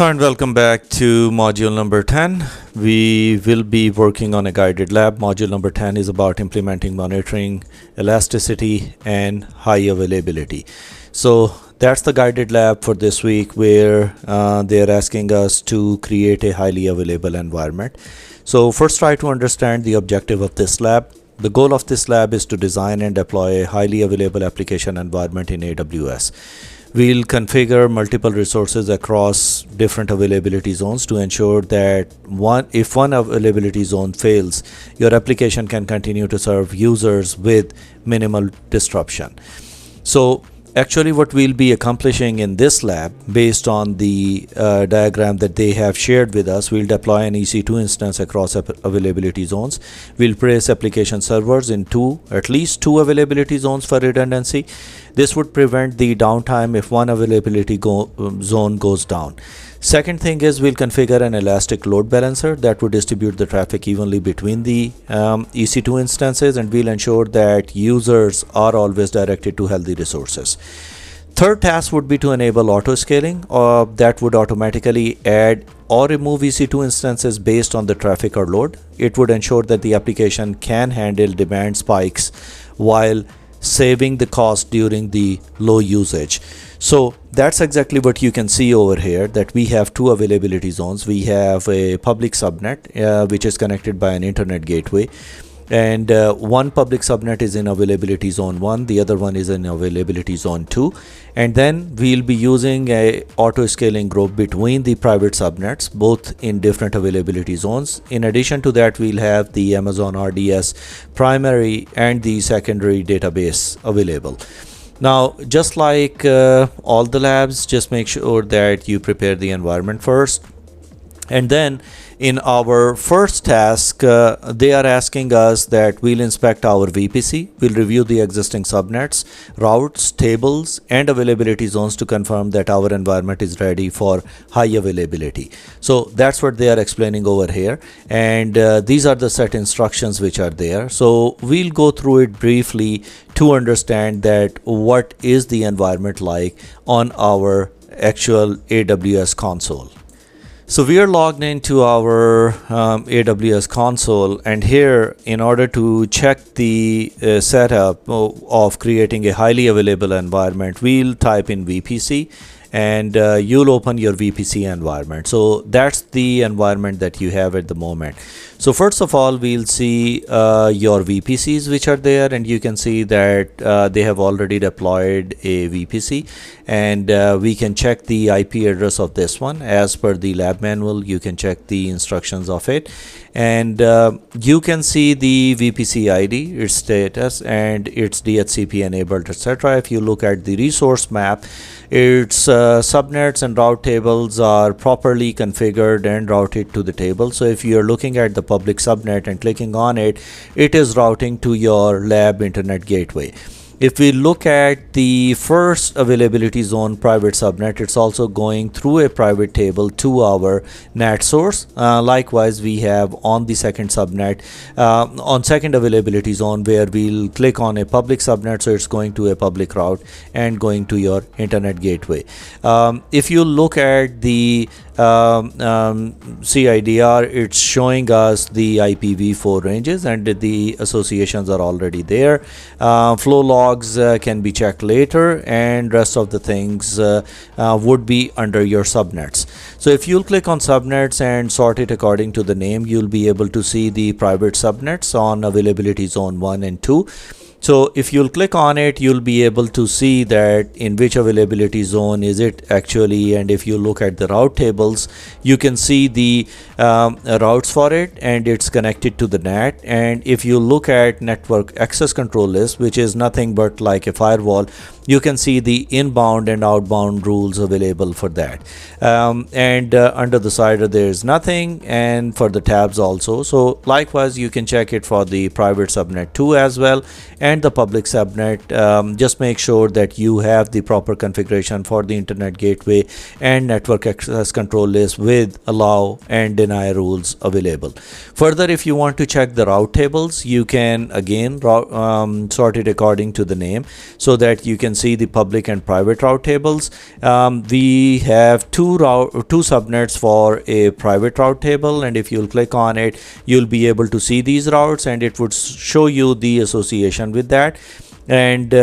Hi and welcome back to module number 10. We will be working on a guided lab. Module number 10 is about implementing monitoring, elasticity, and high availability. So that's the guided lab for this week, where they're asking us to create a highly available environment. So first, try to understand the objective of this lab. The goal of this lab is to design and deploy a highly available application environment in AWS. We'll configure multiple resources across different availability zones to ensure that if one availability zone fails, your application can continue to serve users with minimal disruption. So actually what we'll be accomplishing in this lab, based on the diagram that they have shared with us, we'll deploy an EC2 instance across availability zones. We'll place application servers in at least two availability zones for redundancy. This would prevent the downtime if one availability zone goes down. Second thing is, we'll configure an elastic load balancer that would distribute the traffic evenly between the EC2 instances, and we'll ensure that users are always directed to healthy resources. Third task would be to enable auto scaling, that would automatically add or remove EC2 instances based on the traffic or load. It would ensure that the application can handle demand spikes while saving the cost during the low usage. So that's exactly what you can see over here, that we have two availability zones. We have a public subnet which is connected by an internet gateway, and one public subnet is in availability zone 1, the other one is in availability zone 2, and then we'll be using a auto scaling group between the private subnets, both in different availability zones. In addition to that, we'll have the Amazon RDS primary and the secondary database available. Now, just like all the labs, just make sure that you prepare the environment first. And then in our first task, they are asking us that we'll inspect our VPC, we'll review the existing subnets, routes, tables, and availability zones to confirm that our environment is ready for high availability. So that's what they are explaining over here. And these are the set instructions which are there. So we'll go through it briefly to understand that what is the environment like on our actual AWS console. So we are logged into our AWS console, and here, in order to check the setup of creating a highly available environment, we'll type in VPC, and you'll open your VPC environment. So that's the environment that you have at the moment. So first of all, we'll see your VPCs which are there, and you can see that they have already deployed a VPC, and we can check the IP address of this one. As per the lab manual, you can check the instructions of it, and you can see the VPC ID, its status, and its DHCP enabled, etc. If you look at the resource map, its subnets and route tables are properly configured and routed to the table. So if you're looking at the public subnet and clicking on it, it is routing to your lab internet gateway. If we look at the first availability zone private subnet, it's also going through a private table to our NAT source. Likewise, we have on the second subnet, on second availability zone, where we'll click on a public subnet, so it's going to a public route and going to your internet gateway. If you look at the CIDR, it's showing us the IPv4 ranges, and the associations are already there. Flow logs can be checked later, and rest of the things would be under your subnets. So if you'll click on subnets and sort it according to the name, you'll be able to see the private subnets on availability zone 1 and 2. So if you'll click on it, you'll be able to see that in which availability zone is it actually, and if you look at the route tables, you can see the routes for it, and it's connected to the NAT. And if you look at network access control list, which is nothing but like a firewall, you can see the inbound and outbound rules available for that. Under the side there is nothing, and for the tabs also. So likewise, you can check it for the private subnet 2 as well, and the public subnet. Just make sure that you have the proper configuration for the internet gateway and network access control list with allow and deny rules available. Further, if you want to check the route tables, you can again sort it according to the name, so that you can can see the public and private route tables. We have two subnets for a private route table, and if you'll click on it, you'll be able to see these routes, and it would show you the association with that. And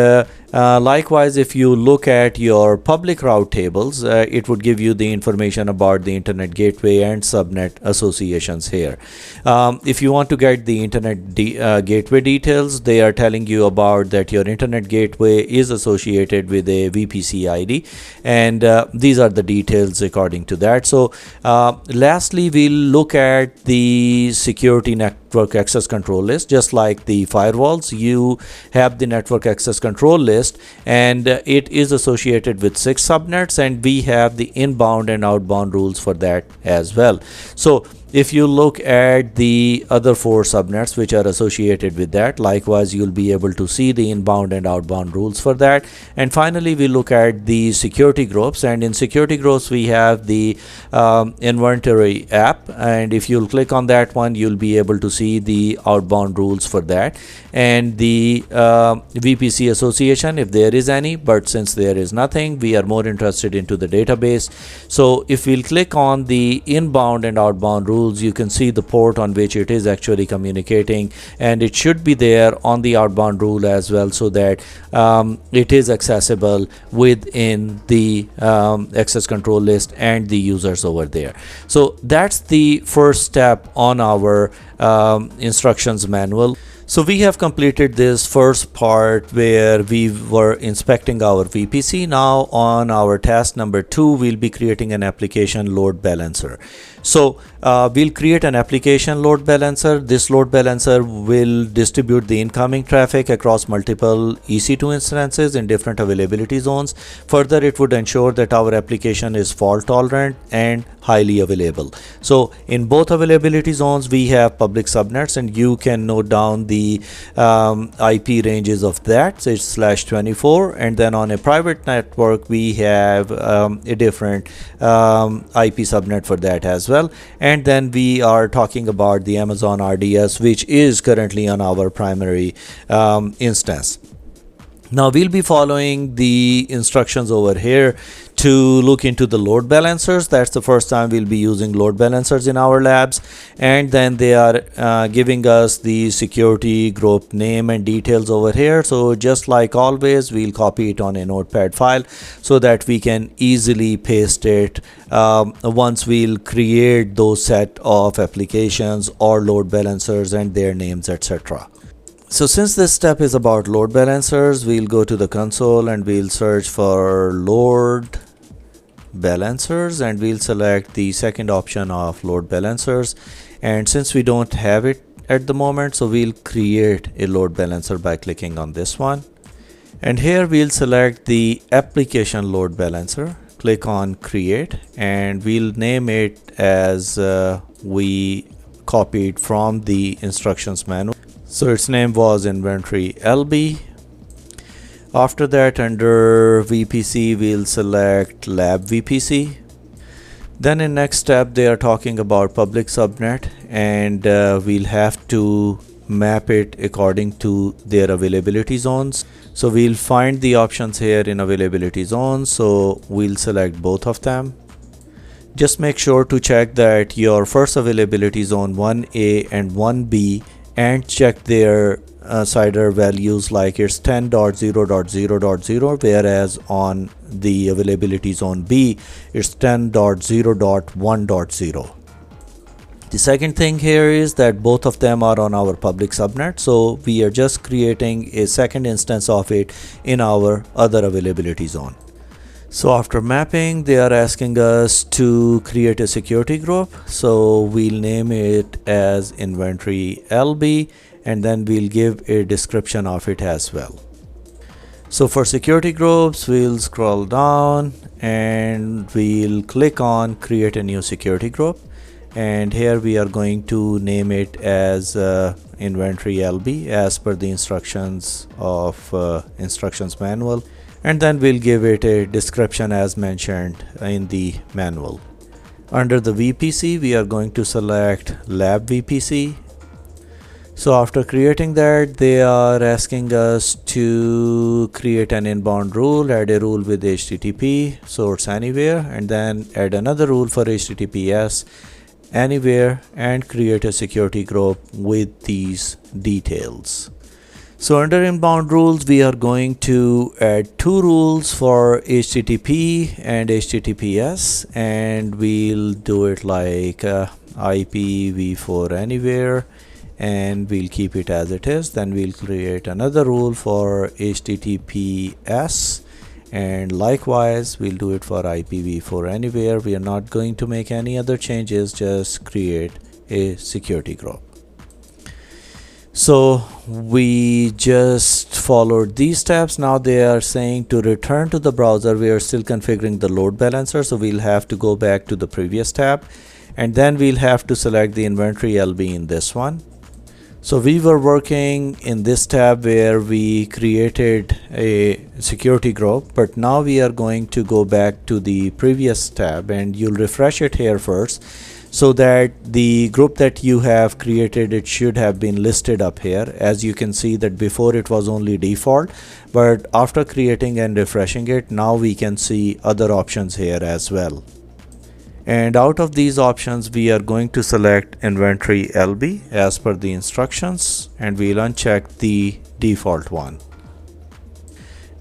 likewise, if you look at your public route tables, it would give you the information about the internet gateway and subnet associations here. If you want to get the internet gateway details, they are telling you about that your internet gateway is associated with a VPC ID, and these are the details according to that. So lastly, we'll look at the security network access control list. Just like the firewalls, you have the network access control list, and it is associated with 6 subnets, and we have the inbound and outbound rules for that as well. So if you look at the other 4 subnets which are associated with that, likewise you'll be able to see the inbound and outbound rules for that. And finally, we look at the security groups, and in security groups we have the inventory app, and if you'll click on that one, you'll be able to see the outbound rules for that, and the VPC association if there is any, but since there is nothing, we are more interested into the database. So if we'll click on the inbound and outbound rules, you can see the port on which it is actually communicating, and it should be there on the outbound rule as well, so that it is accessible within the access control list and the users over there. So that's the first step on our instructions manual. So we have completed this first part where we were inspecting our VPC. Now on our task number 2, we'll be creating an application load balancer. So we'll create an application load balancer. This load balancer will distribute the incoming traffic across multiple EC2 instances in different availability zones. Further, it would ensure that our application is fault tolerant and highly available. So in both availability zones, we have public subnets, and you can note down the IP ranges of that. So it's /24, and then on a private network, we have a different IP subnet for that as well. And then we are talking about the Amazon RDS, which is currently on our primary instance. Now we'll be following the instructions over here to look into the load balancers. That's the first time we'll be using load balancers in our labs, and then they are giving us the security group name and details over here. So just like always, we'll copy it on a notepad file so that we can easily paste it once we'll create those set of applications or load balancers and their names, etc. So since this step is about load balancers, we'll go to the console and we'll search for load balancers, and we'll select the second option of load balancers. And since we don't have it at the moment, so we'll create a load balancer by clicking on this one. And here we'll select the application load balancer, click on create, and we'll name it as we copied from the instructions manual. So its name was inventory LB. After that, under VPC, we'll select lab VPC. Then in next step, they are talking about public subnet, and we'll have to map it according to their availability zones. So we'll find the options here in availability zones. So we'll select both of them. Just make sure to check that your first availability zone 1A and 1B, and check their CIDR values, like it's 10.0.0.0, whereas on the availability zone B, it's 10.0.1.0. The second thing here is that both of them are on our public subnet, so we are just creating a second instance of it in our other availability zone. So after mapping, they are asking us to create a security group. So we'll name it as inventory LB, and then we'll give a description of it as well. So for security groups, we'll scroll down and we'll click on create a new security group. And here we are going to name it as inventory LB as per the instructions of instructions manual. And then we'll give it a description as mentioned in the manual. Under the VPC, we are going to select lab VPC. So after creating that, they are asking us to create an inbound rule, add a rule with HTTP source anywhere, and then add another rule for HTTPS anywhere, and create a security group with these details. So under inbound rules, we are going to add two rules for HTTP and HTTPS, and we'll do it like IPv4 anywhere, and we'll keep it as it is. Then we'll create another rule for HTTPS, and likewise we'll do it for IPv4 anywhere. We are not going to make any other changes, just create a security group. So we just followed these steps. Now they are saying to return to the browser. We are still configuring the load balancer, so we'll have to go back to the previous tab, and then we'll have to select the inventory LB in this one. So we were working in this tab where we created a security group, but now we are going to go back to the previous tab, and you'll refresh it here first, so that the group that you have created, it should have been listed up here. As you can see that before it was only default, but after creating and refreshing it, now we can see other options here as well. And out of these options, we are going to select inventory LB as per the instructions, and we'll uncheck the default one.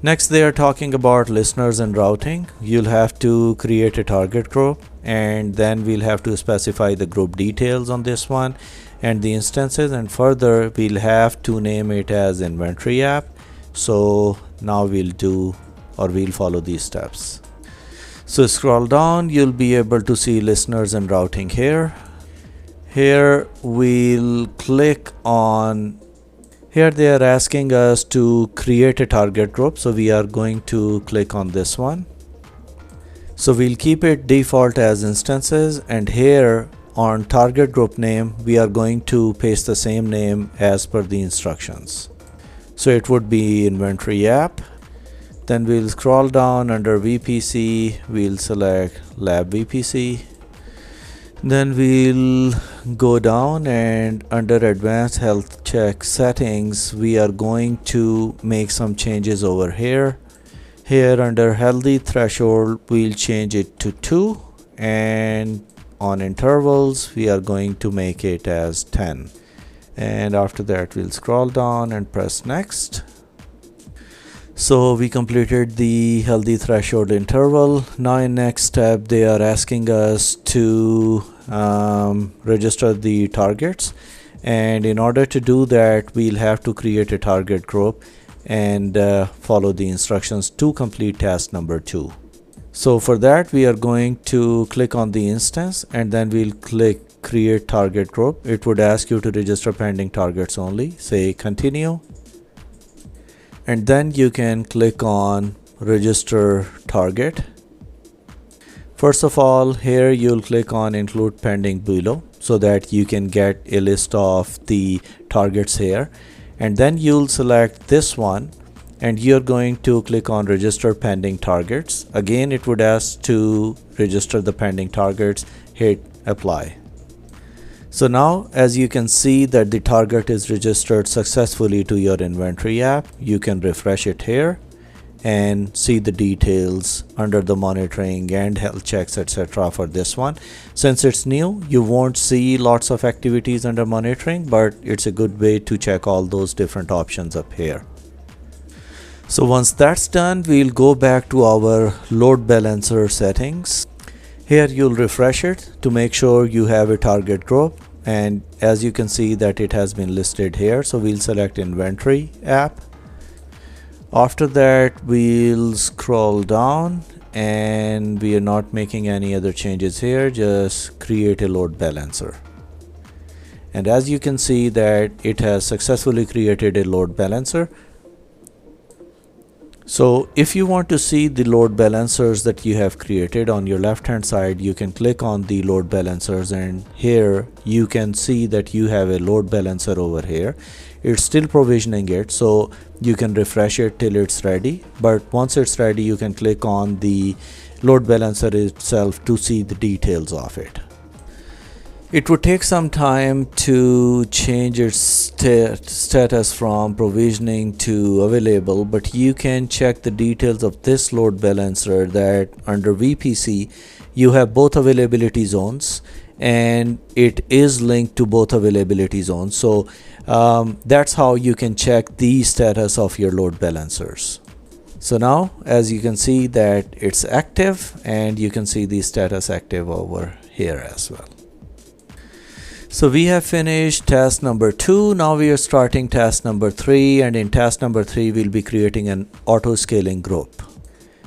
Next, they are talking about listeners and routing. You'll have to create a target group, and then we'll have to specify the group details on this one and the instances, and further we'll have to name it as inventory app. So now we'll follow these steps. So scroll down, you'll be able to see listeners and routing here. Here we'll click on, here they are asking us to create a target group, so we are going to click on this one. So we'll keep it default as instances, and here on target group name, we are going to paste the same name as per the instructions. So it would be inventory app. Then we'll scroll down under VPC, we'll select lab VPC. Then we'll go down, and under advanced health check settings, we are going to make some changes over here. Here under healthy threshold, we'll change it to 2, and on intervals, we are going to make it as 10. And after that, we'll scroll down and press next. So we completed the healthy threshold interval. Now in next step, they are asking us to register the targets, and in order to do that, we'll have to create a target group and follow the instructions to complete task number 2. So for that, we are going to click on the instance, and then we'll click create target group. It would ask you to register pending targets only. Say continue. And then you can click on register target. First of all, here you'll click on include pending below, so that you can get a list of the targets here. And then you'll select this one, and you're going to click on register pending targets. Again, it would ask to register the pending targets, hit apply. So now, as you can see that the target is registered successfully to your inventory app, you can refresh it here and see the details under the monitoring and health checks, etc. for this one. Since it's new, you won't see lots of activities under monitoring, but it's a good way to check all those different options up here. So once that's done, we'll go back to our load balancer settings. Here you'll refresh it to make sure you have a target group, and as you can see that it has been listed here, so we'll select inventory app. After that, we'll scroll down, and we are not making any other changes here, just create a load balancer. And as you can see that it has successfully created a load balancer. So if you want to see the load balancers that you have created, on your left hand side you can click on the load balancers, and here you can see that you have a load balancer over here. It's still provisioning it, so you can refresh it till it's ready, but once it's ready you can click on the load balancer itself to see the details of it. It would take some time to change its status from provisioning to available, but you can check the details of this load balancer that under VPC you have both availability zones and it is linked to both availability zones. So that's how you can check the status of your load balancers. So now as you can see that it's active, and you can see the status active over here as well. So we have finished task number 2. Now we are starting task number 3, and in task number 3 we'll be creating an auto scaling group.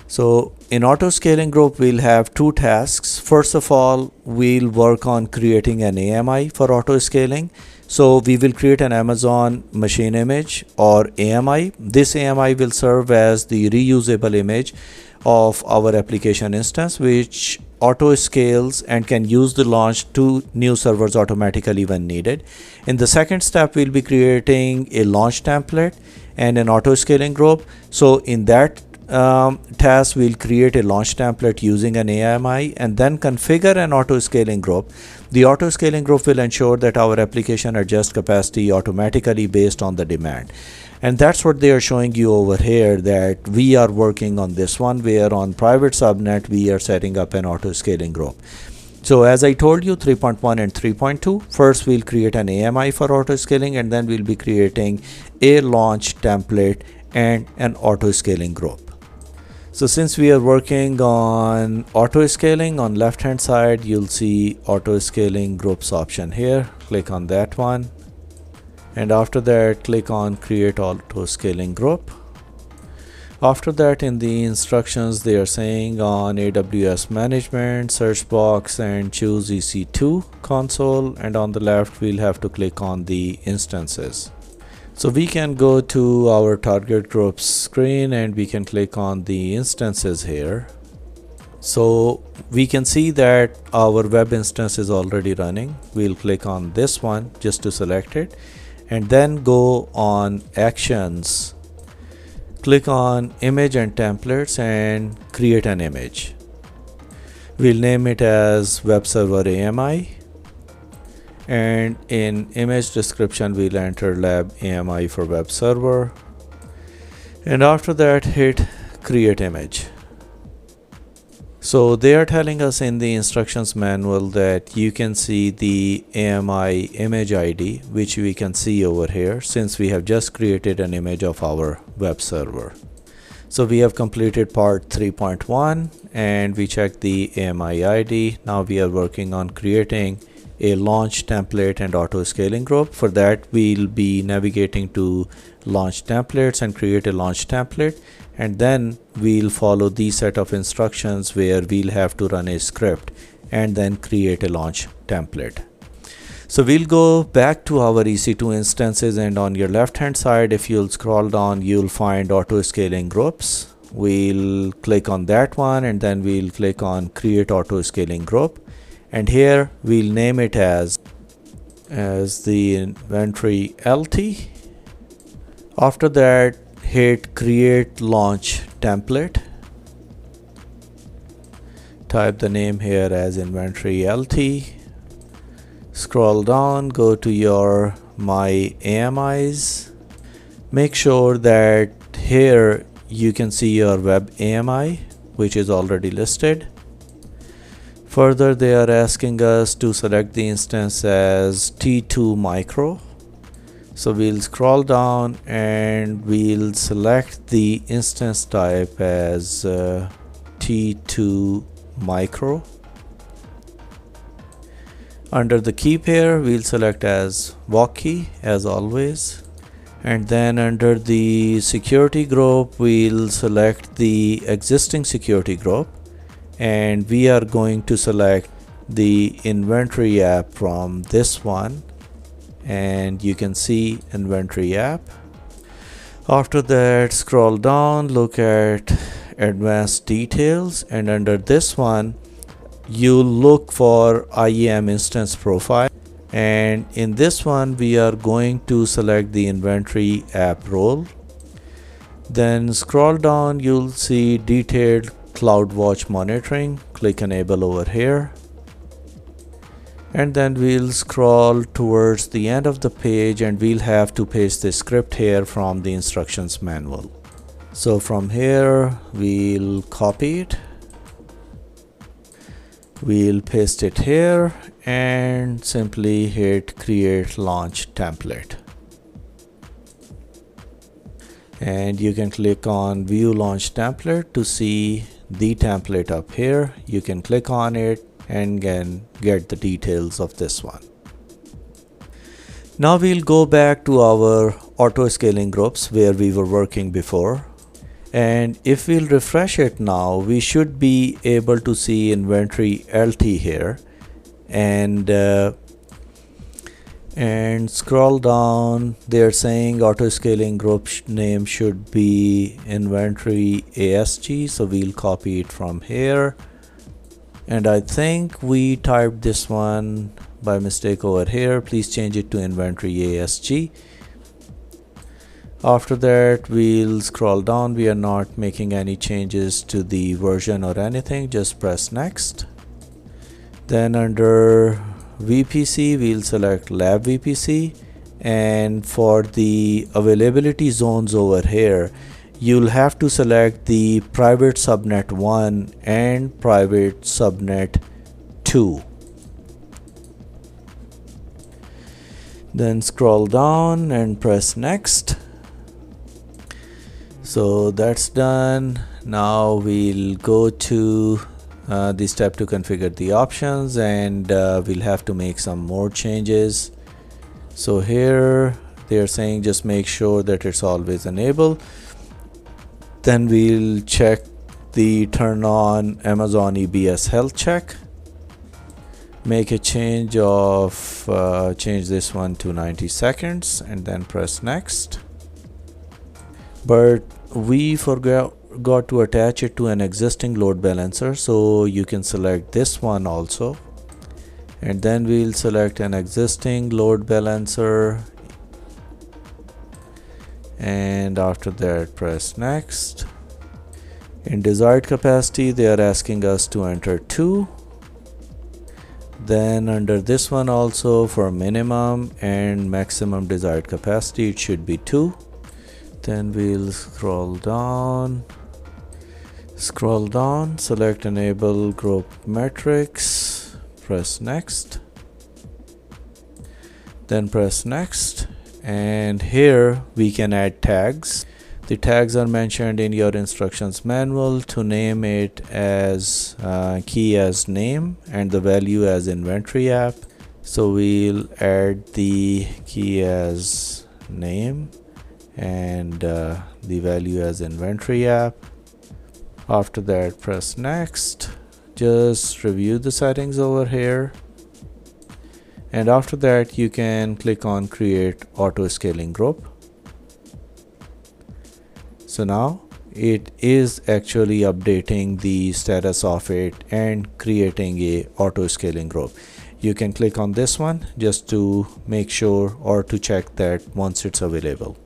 So in auto scaling group we'll have 2 tasks. First of all, we'll work on creating an AMI for auto scaling. So we will create an Amazon machine image or AMI. This AMI will serve as the reusable image of our application instance, which auto scales and can use the launch to new servers automatically when needed. In the second step, we'll be creating a launch template and an auto scaling group. So in that task, we'll create a launch template using an AMI and then configure an auto scaling group. The auto scaling group will ensure that our application adjusts capacity automatically based on the demand. And that's what they are showing you over here, that we are working on this one, where on private subnet we are setting up an auto scaling group. So as I told you, 3.1 and 3.2, first we'll create an AMI for auto scaling, and then we'll be creating a launch template and an auto scaling group. So since we are working on auto scaling, on left hand side you'll see auto scaling groups option here. Click on that one, and after that click on create auto scaling group. After that, in the instructions they are saying on AWS management search box and choose EC2 console, and on the left we'll have to click on the instances. So we can go to our target groups screen and we can click on the instances here. So we can see that our web instance is already running. We'll click on this one just to select it, and then go on actions, click on image and templates and create an image. We'll name it as web server AMI, and in image description we'll enter lab AMI for web server, and after that hit create image. So they are telling us in the instructions manual that you can see the AMI image ID, which we can see over here since we have just created an image of our web server. So we have completed part 3.1 and we checked the AMI ID. Now we are working on creating a launch template and auto scaling group. For that we'll be navigating to launch templates and create a launch template, and then we'll follow the set of instructions where we'll have to run a script and then create a launch template. So we'll go back to our EC2 instances, and on your left hand side if you'll scroll down you'll find auto scaling groups. We'll click on that one and then we'll click on create auto scaling group, and here we'll name it as the inventory LT. After that hit create launch template, type the name here as inventory LT, scroll down, go to your my AMIs, make sure that here you can see your web AMI which is already listed. Further, they are asking us to select the instance as T2 micro. So we'll scroll down and we'll select the instance type as T2 micro. Under the key pair we'll select as walk key as always, and then under the security group we'll select the existing security group, and we are going to select the inventory app from this one, and you can see inventory app. After that scroll down, look at advanced details, and under this one you look for IAM instance profile, and in this one we are going to select the inventory app role. Then scroll down, you'll see detailed CloudWatch monitoring. Click enable over here, And then we'll scroll towards the end of the page and we'll have to paste the script here from the instructions manual. So from here we'll copy it, we'll paste it here and simply hit create launch template. And you can click on view launch template to see the template up here. You can click on it and then get the details of this one. Now we'll go back to our auto scaling groups where we were working before. And if we'll refresh it now, we should be able to see inventory LT here, and scroll down. They're saying auto scaling group name should be inventory ASG, so we'll copy it from here. And I think we typed this one by mistake over here. Please change it to inventory ASG. After that we'll scroll down. We are not making any changes to the version or anything, just press next. Then under VPC we'll select lab VPC, and for the availability zones over here you'll have to select the private subnet 1 and private subnet 2. Then scroll down and press next. So that's done. Now we'll go to the step to configure the options, and we'll have to make some more changes. So here they're saying just make sure that it's always enabled. Then we'll check the turn on Amazon EBS health check. Make a change of change this one to 90 seconds and then press next. But we forgot to attach it to an existing load balancer, so you can select this one also, and then we'll select an existing load balancer, and after that press next. In desired capacity they are asking us to enter 2. Then under this one also, for minimum and maximum desired capacity it should be 2. Then we'll scroll down, select enable group metrics, press next, then press next. And here we can add tags. The tags are mentioned in your instructions manual to name it as key as name and the value as inventory app. So we'll add the key as name and the value as inventory app. After that press next. Just review the settings over here, and after that you can click on create auto scaling group. So now it is actually updating the status of it and creating a auto scaling group. You can click on this one just to make sure or to check that once it's available.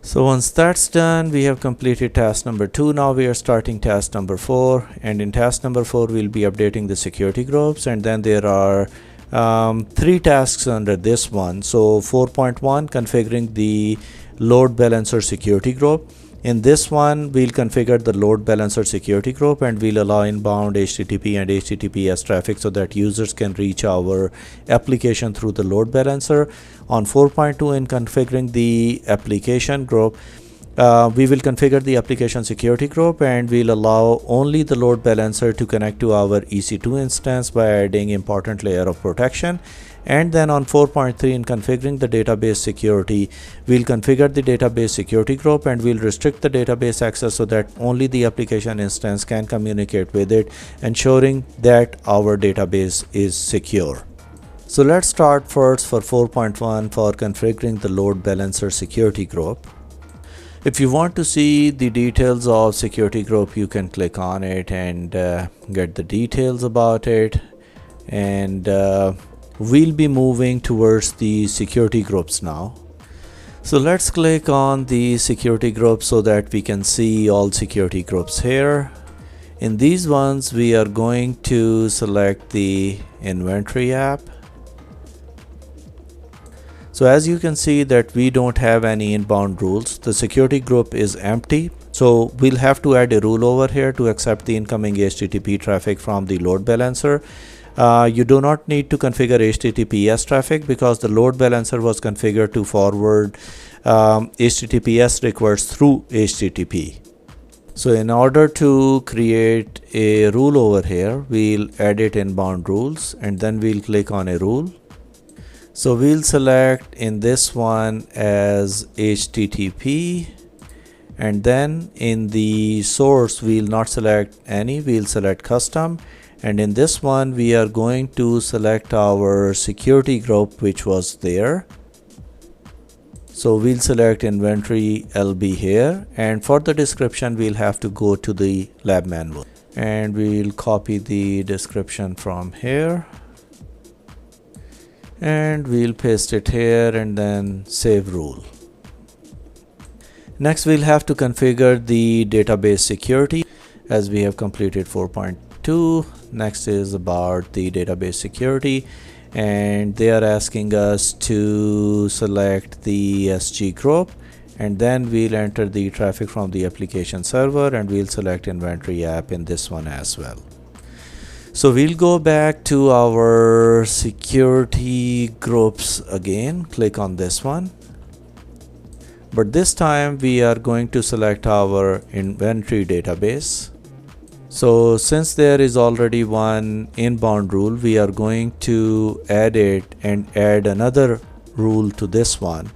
So once that's done, we have completed task number 2. Now we are starting task number 4, and in task number 4 we'll be updating the security groups, and then there are 3 tasks under this one. So 4.1, configuring the load balancer security group. In this one we'll configure the load balancer security group, and we'll allow inbound HTTP and HTTPS traffic so that users can reach our application through the load balancer. On 4.2, in configuring the application group, we will configure the application security group, and we'll allow only the load balancer to connect to our EC2 instance by adding important layer of protection. And then on 4.3, in configuring the database security, we'll configure the database security group, and we'll restrict the database access so that only the application instance can communicate with it, ensuring that our database is secure. So let's start first for 4.1 for configuring the load balancer security group. If you want to see the details of security group, you can click on it and get the details about it. And we'll be moving towards the security groups now. So let's click on the security group so that we can see all security groups here. In these ones we are going to select the inventory app, So as you can see that we don't have any inbound rules. The security group is empty. So we'll have to add a rule over here to accept the incoming HTTP traffic from the load balancer. You do not need to configure HTTPS traffic because the load balancer was configured to forward HTTPS requests through HTTP. So in order to create a rule over here, we'll edit inbound rules and then we'll click on a rule. So we'll select in this one as HTTP, and then in the source we'll not select any, we'll select custom, and in this one we are going to select our security group which was there. So we'll select inventory LB here, and for the description we'll have to go to the lab manual and we'll copy the description from here and we'll paste it here and then save rule. Next we'll have to configure the database security as we have completed 4.2. Next is about the database security, and they are asking us to select the SG group, and then we'll enter the traffic from the application server and we'll select inventory app in this one as well. So we'll go back to our security groups again, click on this one, but this time we are going to select our inventory database. So since there is already one inbound rule, we are going to add it and add another rule to this one.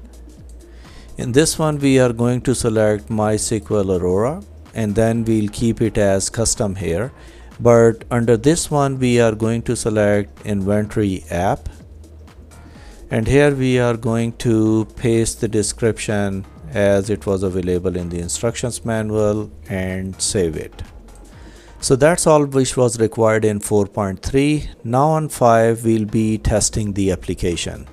In this one we are going to select MySQL Aurora and then we'll keep it as custom here. But under this one we are going to select inventory app, and here we are going to paste the description as it was available in the instructions manual and save it. So that's all which was required in 4.3. Now on 5 we'll be testing the application.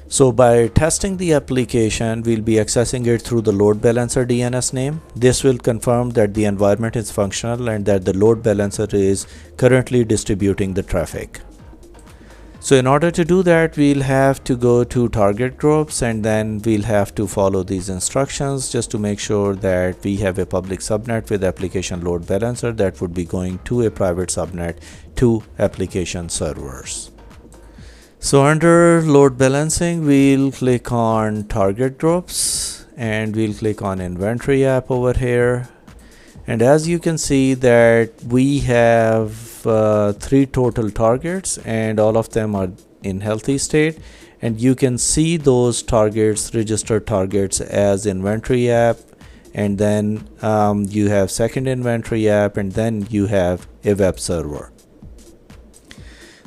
So by testing the application, we'll be accessing it through the load balancer DNS name. This will confirm that the environment is functional and that the load balancer is currently distributing the traffic. So in order to do that, we'll have to go to target groups and then we'll have to follow these instructions just to make sure that we have a public subnet with application load balancer that would be going to a private subnet to application servers. So under load balancing, we'll click on target groups and we'll click on inventory app over here. And as you can see that we have 3 total targets and all of them are in healthy state, and you can see those targets, registered targets, as inventory app, and then you have second inventory app, and then you have a web server.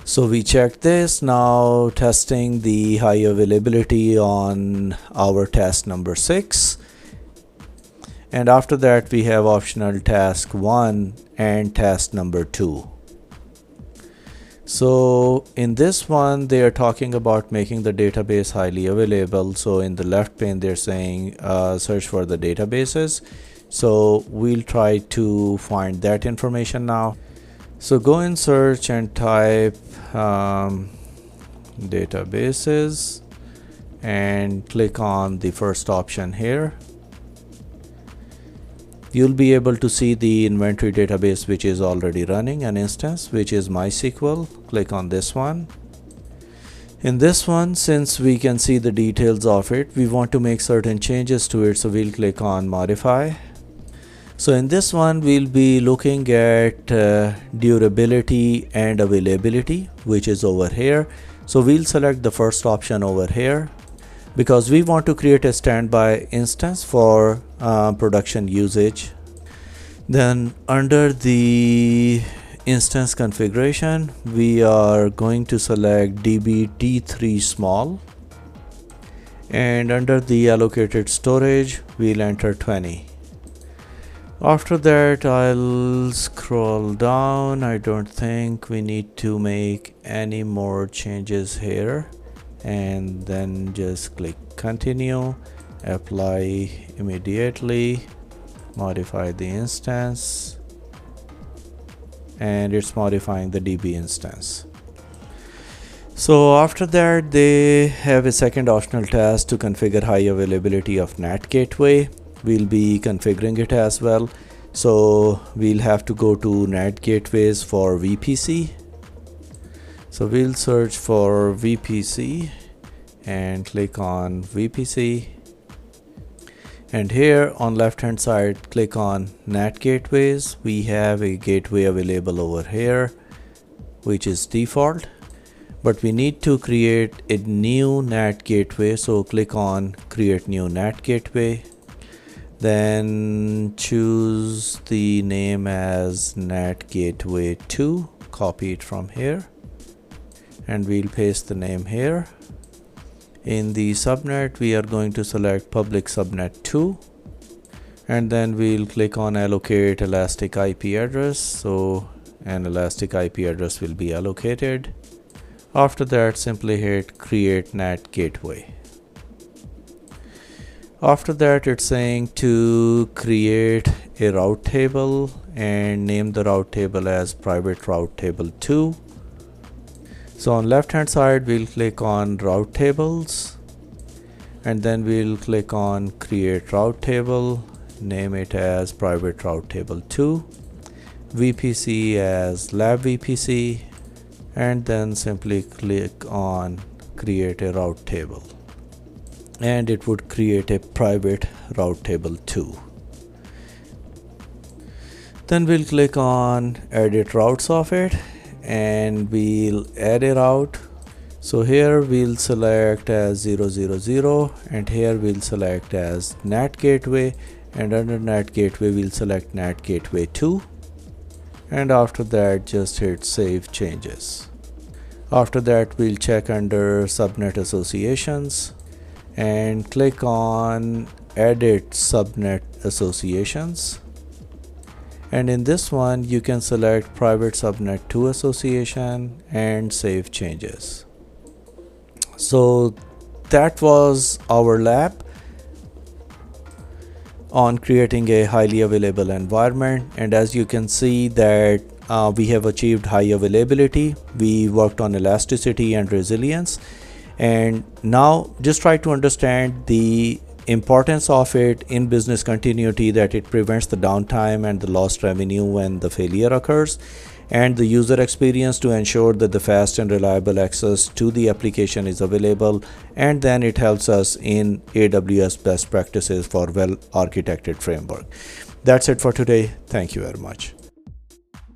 So we checked this. Now testing the high availability on our task number 6, and after that we have optional task 1 and task number 2. So in this one they are talking about making the database highly available. So in the left pane they're saying search for the databases. So we'll try to find that information now. So go in search and type databases and click on the first option here. You'll be able to see the inventory database which is already running an instance, which is MySQL. Click on this one. In this one, since we can see the details of it, we want to make certain changes to it, so we'll click on modify. So in this one we'll be looking at durability and availability, which is over here. So we'll select the first option over here because we want to create a standby instance for production usage. Then under the instance configuration, we are going to select dbt3 small, and under the allocated storage we'll enter 20. After that I'll scroll down. I don't think we need to make any more changes here, and then just click continue, apply immediately, modify the instance, and it's modifying the DB instance. So after that, they have a second optional task to configure high availability of NAT gateway. We'll be configuring it as well. So we'll have to go to NAT gateways for VPC. So we'll search for VPC and click on VPC. And here on left hand side, click on NAT gateways. We have a gateway available over here, which is default. But we need to create a new NAT gateway, so click on create new NAT gateway, then choose the name as NAT gateway 2, copy it from here, and we'll paste the name here. In the subnet, we are going to select public subnet 2, and then we'll click on allocate elastic IP address, so an elastic IP address will be allocated. After that, simply hit create NAT gateway. After that, it's saying to create a route table and name the route table as private route table 2. So on left hand side, we'll click on route tables, and then we'll click on create route table, name it as private route table 2, VPC as lab VPC, and then simply click on create a route table, and it would create a private route table 2. Then we'll click on edit routes of it, and we'll add a route. So here we'll select as 000, and here we'll select as NAT gateway, and under NAT gateway we'll select NAT gateway 2. And after that, just hit save changes. After that, we'll check under subnet associations and click on edit subnet associations, and in this one you can select private subnet 2 association and save changes. So that was our lab on creating a highly available environment, and as you can see that we have achieved high availability. We worked on elasticity and resilience, and now just try to understand the importance of it in business continuity, that it prevents the downtime and the lost revenue when the failure occurs, and the user experience to ensure that the fast and reliable access to the application is available, and then it helps us in AWS best practices for well architected framework. That's it for today. Thank you very much.